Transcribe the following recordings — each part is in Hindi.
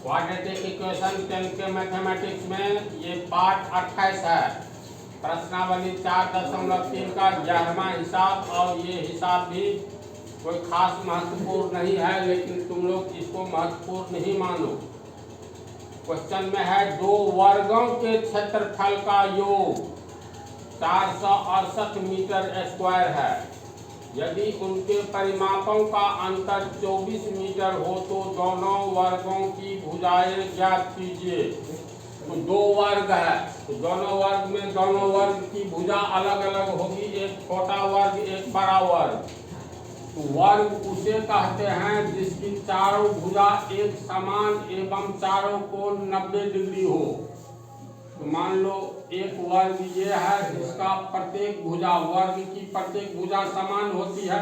क्वाड्रेटिक इक्वेशन 10 के मैथमेटिक्स में ये पाठ 28 है। प्रश्नावली 4.3 का 11वां हिसाब, और ये हिसाब भी कोई खास महत्वपूर्ण नहीं है, लेकिन तुम लोग इसको महत्वपूर्ण नहीं मानो। क्वेश्चन में है दो वर्गों के क्षेत्रफल का योग 468 मीटर स्क्वायर है। यदि उनके परिमापों का अंतर 24 मीटर हो तो दोनों वर्गों की भुजाएं ज्ञात कीजिए। तो दो वर्ग है, तो दोनों वर्ग में दोनों वर्ग की भुजा अलग अलग होगी, एक छोटा वर्ग एक बड़ा वर्ग। तो वर्ग उसे कहते हैं जिसकी चारों भुजा एक समान एवं चारों कोण 90 डिग्री हो। तो मान लो एक वर्ग ये है जिसका प्रत्येक भुजा, वर्ग की प्रत्येक भुजा समान होती है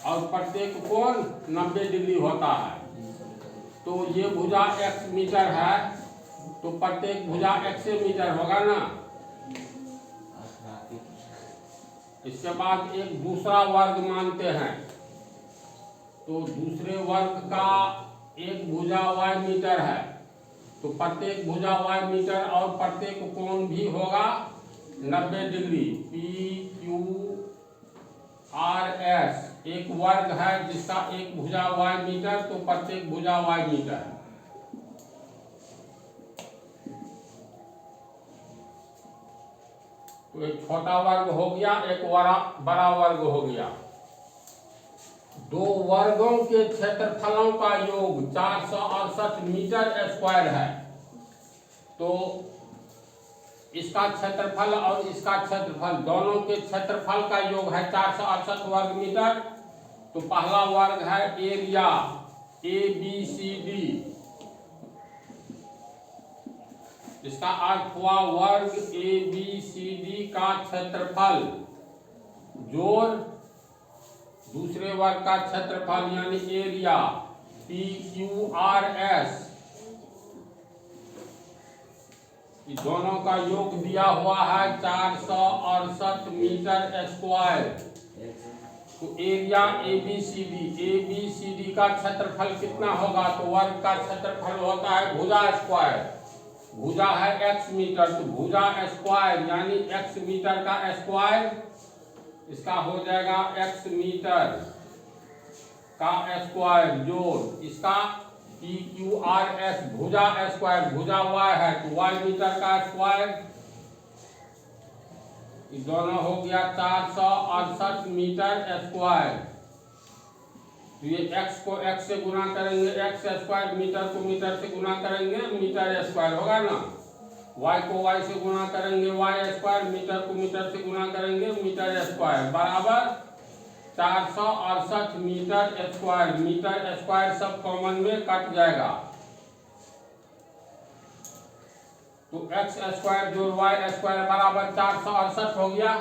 और प्रत्येक कोण 90 डिग्री होता है। तो ये भुजा x मीटर है, तो प्रत्येक भुजा x मीटर होगा ना। इसके बाद एक दूसरा वर्ग मानते हैं, तो दूसरे वर्ग का एक भुजा y मीटर है, तो प्रत्येक भुजा y मीटर और प्रत्येक कोण भी होगा 90 degree. P Q R S एक वर्ग है जिसका एक भुजा y मीटर, तो प्रत्येक भुजा y मीटर। तो एक छोटा वर्ग हो गया, एक बड़ा वर्ग हो गया। दो वर्गों के क्षेत्रफलों का योग 468 मीटर स्क्वायर है। तो इसका क्षेत्रफल और इसका क्षेत्रफल, दोनों के क्षेत्रफल का योग है 468 वर्ग मीटर। तो पहला वर्ग है एरिया ABCD, इसका अर्थ हुआ वर्ग ABCD का क्षेत्रफल जोड़ दूसरे वर्ग का क्षेत्रफल यानी एरिया PQRS, दोनों का योग दिया हुआ है 468 मीटर स्क्वायर। तो एरिया ABCD का क्षेत्रफल कितना होगा? तो वर्ग का क्षेत्रफल होता है भुजा स्क्वायर, भुजा है x मीटर, तो भुजा स्क्वायर यानी x मीटर का स्क्वायर, इसका हो जाएगा x मीटर का स्क्वायर जोड़ इसका PQRS भुजा स्क्वायर, भुजा y है तो y मीटर का स्क्वायर, ये दोनों हो गया 468 मीटर स्क्वायर। तो ये x को x से गुना करेंगे x स्क्वायर, मीटर को मीटर से गुना करेंगे मीटर स्क्वायर होगा ना। y को y से गुना करेंगे y स्क्वायर, मीटर को मीटर से गुना करेंगे मीटर स्क्वायर, बराबर 468 मीटर स्क्वायर। मीटर स्क्वायर सब कॉमन में कट जाएगा, तो x स्क्वायर जोड़ y स्क्वायर बराबर 468 हो गया।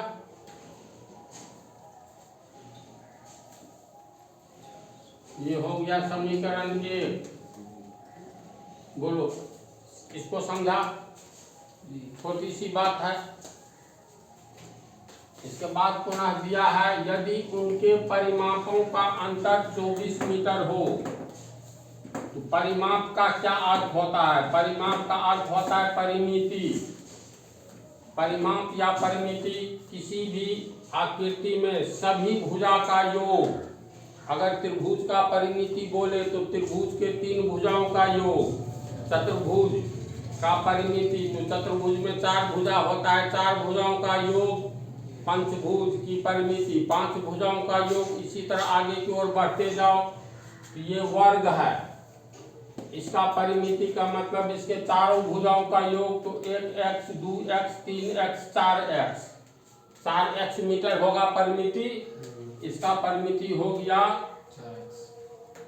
ये हो गया समीकरण 1। बोलो, इसको समझा? छोटी सी बात है। इसके बाद पुनः दिया है यदि उनके परिमापों का अंतर 24 मीटर हो। तो परिमाप का क्या अर्थ होता है? परिमाप का अर्थ होता है परिमिति। परिमाप या परिमिति किसी भी आकृति में सभी भुजा का योग। अगर त्रिभुज का परिमिति बोले तो त्रिभुज के 3 भुजाओं का योग। चतुर्भुज का परिमिति, तो चतुर्भुज में 4 भुजा होता है, 4 भुजाओं का योग। पंचभुज की परिमिति 5 भुजाओं का योग। इसी तरह आगे की ओर बढ़ते जाओ तो ये वर्ग है, इसका परिमिति का मतलब इसके चारों भुजाओं का योग, तो 1x 2x 3x 4x, 4x metre होगा परिमिति। इसका परिमिति हो गया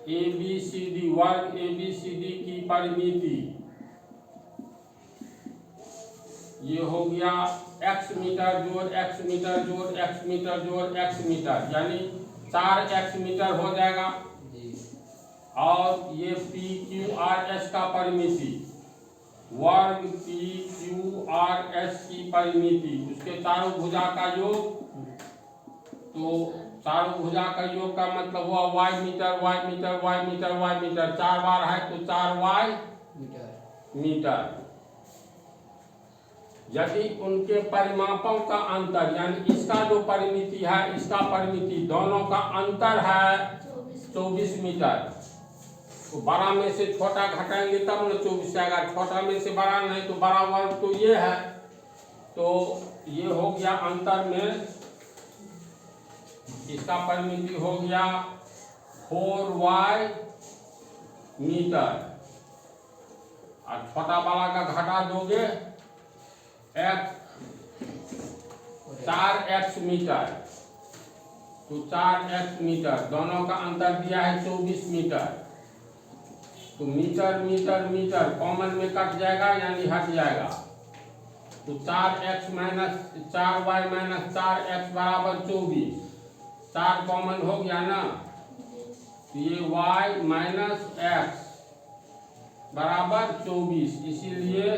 ABCD, वर्ग ABCD की परिमिति ये हो गया x मीटर जोड़ x मीटर जोड़ x मीटर जोड़ x मीटर, यानी 4x मीटर हो जाएगा। और ये PQRS का परिमिति, वर्ग PQRS की परिमिति, उसके चारों भुजा का योग, तो चारों भुजा का योग का मतलब हुआ Y meter Y meter Y meter Y meter, 4 बार है तो 4 वाई मीटर। यदि उनके परिमापों का अंतर यानी इसका जो परिमिति है इसका परिमिति दोनों का अंतर है 24 मीटर, तो बड़ा में से छोटा घटाएंगे तब न 24 आएगा, छोटा में से बड़ा नहीं तो बड़ा वर्ग तो ये है, तो ये हो गया अंतर में इसका परिमिति हो गया 4y मीटर, और छोटा वाला का घटा दोगे 4x मीटर, तो 4x मीटर, दोनों का अंतर दिया है 24 मीटर, तो मीटर मीटर मीटर कॉमन में कट जाएगा यानी हट जाएगा, तो 4x minus 4y minus 4x बराबर 24, 4 कॉमन हो गया ना, तो ये y माइनस x बराबर 24, इसीलिए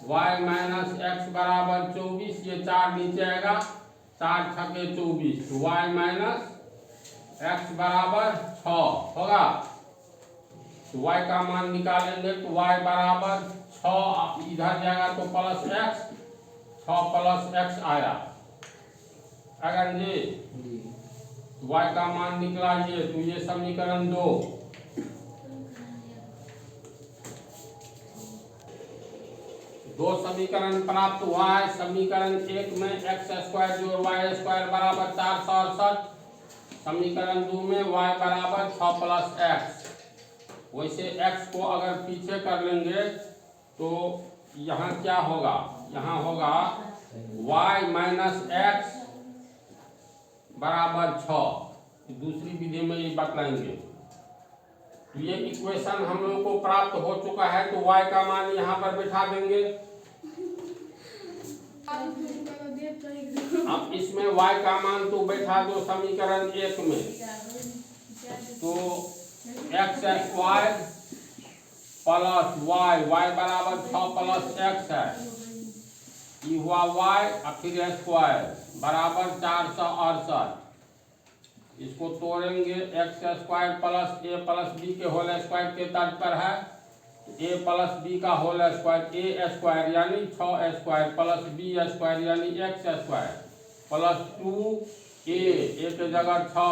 y माइनस x बराबर 24, ये 4 नीचे आएगा, 4 छके 24, तो y माइनस x बराबर 6 होगा, तो y का मान निकालेंगे तो y बराबर 6 इधर जाएगा तो प्लस x, 6 प्लस x आया, अगर ये y का मान निकला ये, तो ये समीकरण 2, दो समीकरण प्राप्त हुआ है। समीकरण 1 में एक्स स्क्वायर जोड़ वाई स्क्वायर बराबर 468, समीकरण 2 में y बराबर 6 प्लस एक्स। वैसे x को अगर पीछे कर लेंगे तो यहाँ क्या होगा, यहाँ होगा y माइनस एक्स बराबर 6, दूसरी विधि में ये बतलाएंगे। तो ये इक्वेशन हम लोगों को प्राप्त हो चुका है, तो y का मान यहाँ पर बिठा देंगे। अब इसमें y का मान तो बैठा दो समीकरण 1 में, तो एक्स स्क्वायर प्लस y बराबर 6 प्लस एक्स है, ये हुआ y और फिर स्क्वायर बराबर 468, इसको तोड़ेंगे, एक्स स्क्वायर प्लस ए प्लस बी के होल स्क्वायर के तर्ज पर है, ए प्लस बी का होल स्क्वायर, ए स्क्वायर यानी 6 स्क्वायर प्लस बी स्क्वायर यानी एक्स स्क्वायर प्लस 2 ए के जगह 6,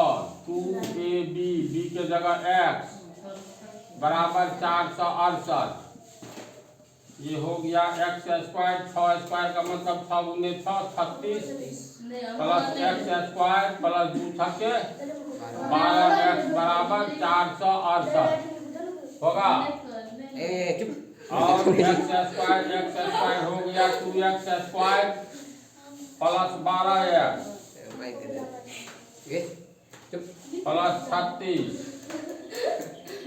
2ab बी के जगह x बराबर 468, ये हो गया एक्स स्क्वायर, 6 स्क्वायर का मतलब 6 गुने 6 36 प्लस एक्स स्क्वायर प्लस 2 छके 12x बराबर 468 होगा, और एक्स स्क्वायर हो गया 2x square plus 12x plus 36,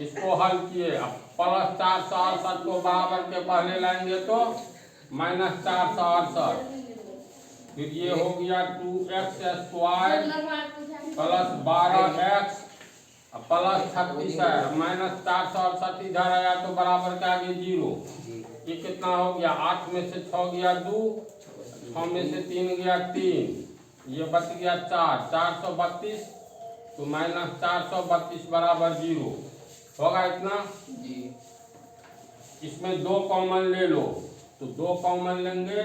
इसको हल किए, अब प्लस 468 को बराबर के पहले लाएंगे तो माइनस 468, फिर ये हो गया 2x square plus 12x plus 36 है, माइनस 468 इधर आया तो बराबर के आगे 0, ये कितना हो गया, 8 में से 6 गया 2, 6 में से 3 गया 3, ये बच गया 4, 432, तो माइनस 432 बराबर 0 होगा इतना। इसमें 2 कॉमन ले लो, तो 2 कॉमन लेंगे,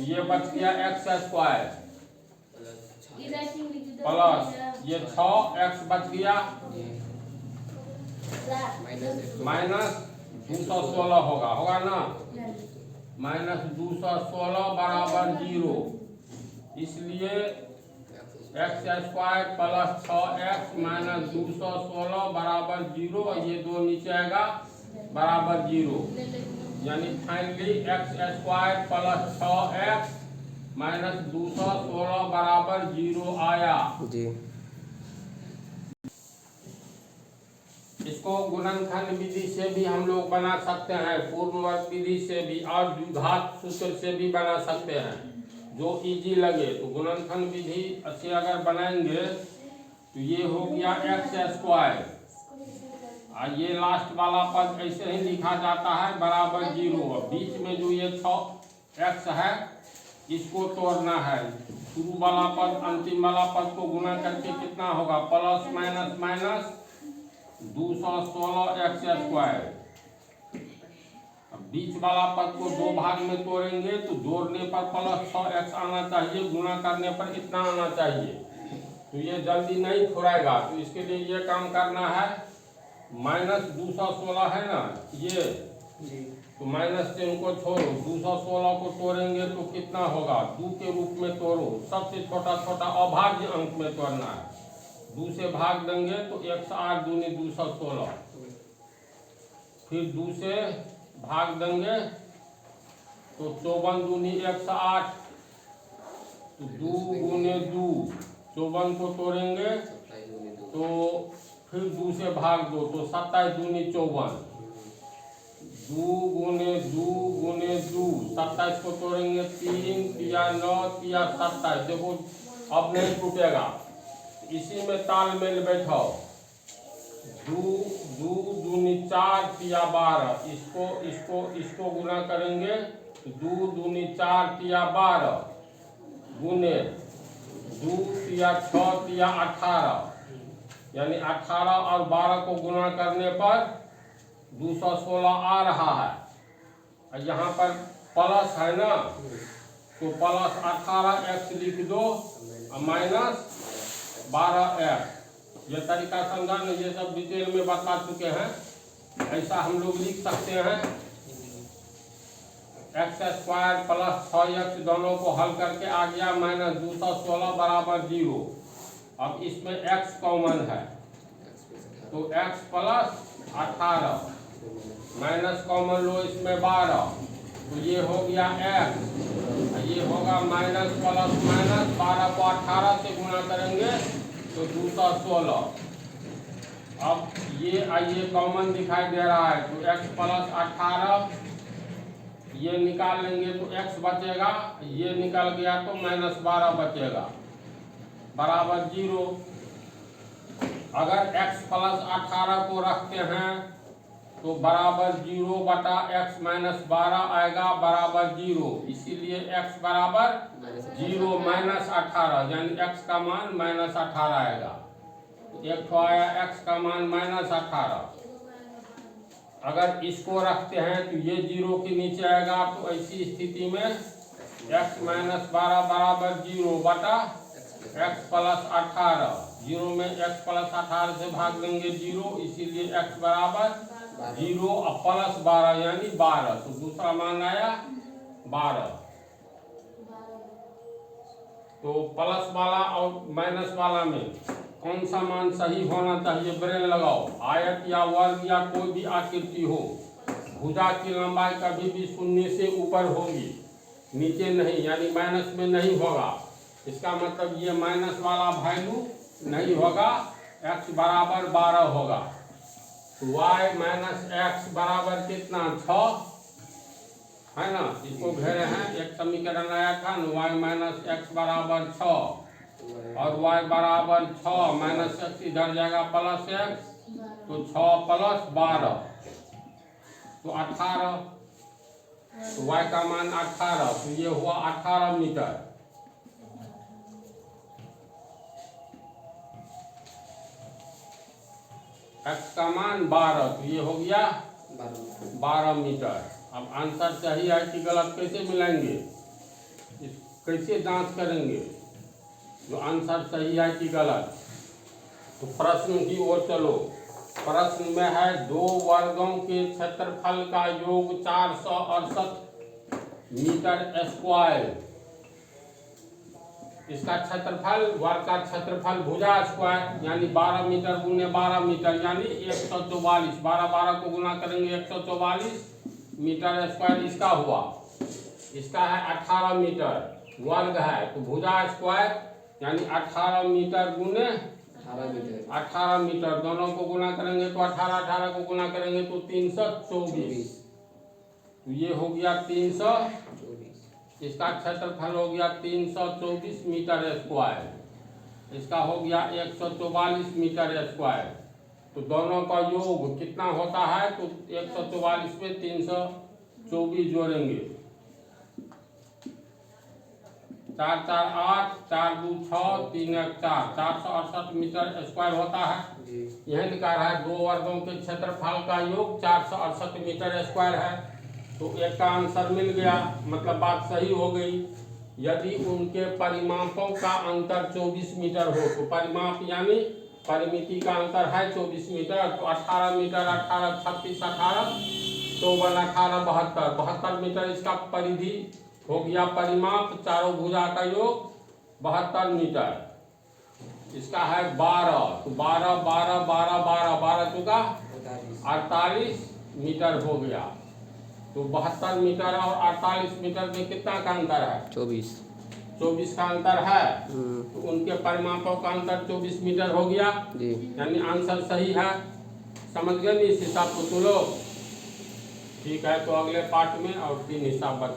ये बच गया एक्स स्क्वायर प्लस ये 6x बच गया माइनस 216 होगा ना, माइनस 216 बराबर 0, इसलिए x square plus 6x minus 216 बराबर 0, ये 2 नीचे आएगा बराबर 0, यानी finally x square plus 6x minus 216 बराबर 0 आया जी। इसको गुणनखंड विधि से भी हम लोग बना सकते हैं, पूर्णवर्ग विधि से भी और द्विघात सूत्र से भी बना सकते हैं, जो इजी लगे। तो गुणनखंड विधि से अगर बनाएंगे तो ये हो गया एक्स स्क्वायर, और ये लास्ट वाला पद ऐसे ही लिखा जाता है बराबर 0, बीच में जो ये 6x है इसको तोड़ना है, शुरू वाला पद अंतिम वाला पद को गुना करके कितना होगा, plus minus minus 216 x square. अब बीच वाला पद को दो भाग में तोड़ेंगे तो जोड़ने पर प्लस 6 एक्स आना चाहिए, गुना करने पर इतना आना चाहिए। तो ये जल्दी नहीं छोड़ेगा, तो इसके लिए ये काम करना है, माइनस 216 है ना ये, तो माइनस से उनको छोड़ो, 216 को तोड़ेंगे तो कितना होगा, 2 के रूप में तोड़ो, सबसे छोटा छोटा अभाज्य अंक में तोड़ना है। 2 से भाग देंगे तो 108 दूनी 216, फिर 2 से भाग देंगे तो 54 दूनी 108, तो 2 गुने 2, 54 को तोड़ेंगे तो फिर 2 से भाग दो तो 27 दूनी 54, 2 गुने 2 गुने 2, 27 को तोड़ेंगे 3 तिया 9 तिया 27, देखो अब नहीं टूटेगा, इसी में तालमेल बैठाओ। 2 2 दूनी 4 तिया 12, इसको गुना करेंगे 2 दूनी 4 तिया 12 गुने 2 तिया 6 तिया 18, यानी 18 और 12 को गुना करने पर 216 आ रहा है। और यहाँ पर प्लस है ना, तो प्लस 18 एक्स लिख दो और माइनस 12 एक्स। ये तरीका समझा ना, ये सब डिटेल में बता चुके हैं। ऐसा हम लोग लिख सकते हैं, एक्स स्क्वायर प्लस 6x, दोनों को हल करके आ गया माइनस 216 बराबर 0। अब इसमें x कॉमन है तो x प्लस 18, माइनस कॉमन लो इसमें 12, तो ये हो गया x, ये होगा माइनस प्लस माइनस 12 को 18 से गुना करेंगे तो 216। अब ये कॉमन दिखाई दे रहा है तो x प्लस 18, ये निकाल लेंगे तो x बचेगा, ये निकल गया तो माइनस 12 बचेगा बराबर 0। अगर x प्लस 18 को रखते हैं तो बराबर 0 बटा x माइनस 12 आएगा बराबर 0, इसीलिए x बराबर 0 माइनस 18, यानी x का मान माइनस 18 आएगा। तो एक तो आया x का मान माइनस 18। अगर इसको रखते हैं तो ये 0 के नीचे आएगा, तो ऐसी स्थिति में x माइनस 12 बराबर 0 बटा x प्लस 18, 0 में x प्लस 18 से भाग देंगे 0, इसीलिए x बराबर 0 और प्लस 12 यानी 12, तो दूसरा मान आया 12। तो प्लस वाला और माइनस वाला में कौन सा मान सही होना चाहिए, ब्रेन लगाओ। आयत या वर्ग या कोई भी आकृति हो, भुजा की लंबाई कभी भी शून्य से ऊपर होगी, नीचे नहीं, यानी माइनस में नहीं होगा। इसका मतलब ये माइनस वाला वैल्यू नहीं होगा, x बराबर 12 होगा। तो y माइनस एक्स बराबर कितना, 6 है ना, इसको घेरे हैं, एक समीकरण आया था न, y माइनस एक्स बराबर 6 और y बराबर 6 माइनस एक्स इधर जाएगा प्लस एक्स, तो 6 प्लस 12 तो 18, तो y का मान 18, तो ये हुआ 18 मीटर। x का मान 12, तो ये हो गया 12 मीटर। अब आंसर सही है कि गलत कैसे मिलाएंगे, कैसे जांच करेंगे जो आंसर सही है कि गलत। तो प्रश्न की ओर चलो। प्रश्न में है 2 वर्गों के क्षेत्रफल का योग 468 मीटर स्क्वायर। इसका क्षेत्रफल, वर्ग का क्षेत्रफल भुजा स्क्वायर यानी 12 मीटर गुने 12 मीटर यानी 144, 12 12 को गुना करेंगे 144 मीटर स्क्वायर इसका हुआ। इसका है 18 मीटर वर्ग है, तो भुजा स्क्वायर यानी 18 मीटर गुने 18 मीटर, दोनों को गुना करेंगे तो 18 18 को गुना करेंगे तो 324, तो ये हो गया 324। इसका क्षेत्रफल हो गया 324 मीटर स्क्वायर, इसका हो गया 144 मीटर स्क्वायर। तो दोनों का योग कितना होता है, तो 144 में 324 जोड़ेंगे 4 4 8, 4 2 6, 3 1 4, 468 मीटर स्क्वायर होता है। जी। यह निकाल है 2 वर्गों के क्षेत्रफल का योग 468 मीटर स्क्वायर है। तो एक का आंसर मिल गया, मतलब बात सही हो गई। यदि उनके परिमापों का अंतर 24 मीटर हो, तो परिमाप यानी परिमिति का अंतर है 24 मीटर, तो 18 मीटर 18 36 18 54 18 72 72 मीटर इसका परिधि हो गया। परिमाप चारों भुजा का योग 72 मीटर। इसका है 12, तो 12 12 12 12 12 चुका 48 मीटर हो गया। तो 72 मीटर और 48 मीटर में कितना का अंतर है? 24 का अंतर है। तो उनके परिमापों का अंतर 24 मीटर हो गया जी। यानी आंसर सही है। समझ गए इस हिसाब को तो लोग? ठीक है, तो अगले पार्ट में और 3 हिसाब बच